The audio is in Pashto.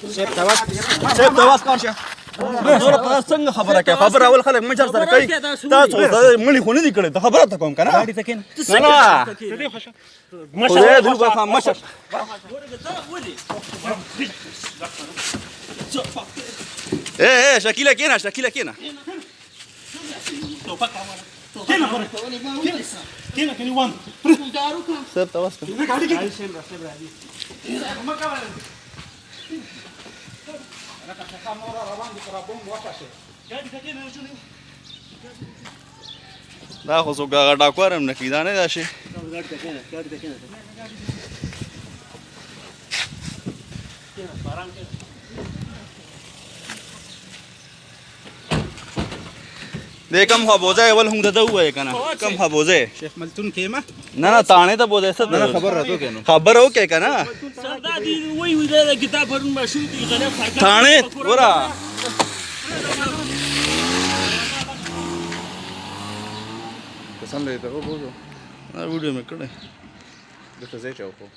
سيف تواس كارشة زورة تسنغ خبرك خبر أول خلق مجر سر كي تاسو ملي خوني دي كده خبرات تكون كنا لا خذ دلو بقى مشر ايه شكيلة كينا شكيلة كينا كينا كيني وان سيف تواس دا خو څوک ډاکوار هم نه کېږي دا نه دا شي دې کم خوا بوځی اول هم دده ووایې که نه کم خوا بوځی شیخ ملتون کې ما نه نه تاڼې ته بوځی څه نه خبر راته وکړې نو خبره وکړې که نه تاڼې ګوره قسم دې ته وګورو ویډیو مې کړی دلته ځای ته وکړو